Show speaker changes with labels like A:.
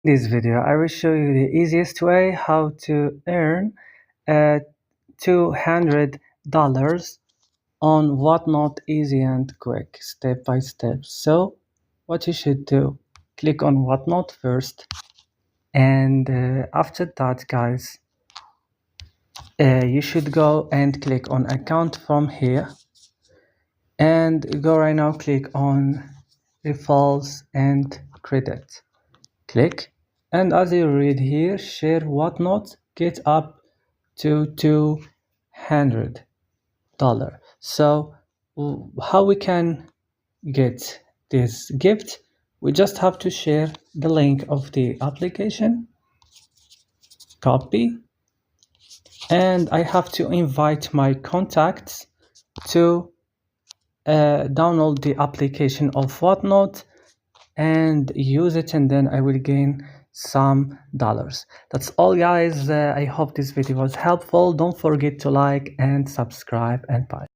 A: This video I will show you the easiest way how to earn $200 on Whatnot, easy and quick, step by step. So what you should do, click on Whatnot first, and after that, guys, you should go and click on account from here, and go right now, click on referrals and credit, click, and as you read here, share Whatnot, get up to $200. So how we can get this gift? We just have to share the link of the application, copy, and I have to invite my contacts to download the application of Whatnot and use it, and then I will gain some dollars. That's all, guys. I hope this video was helpful. Don't forget to like and subscribe, and bye.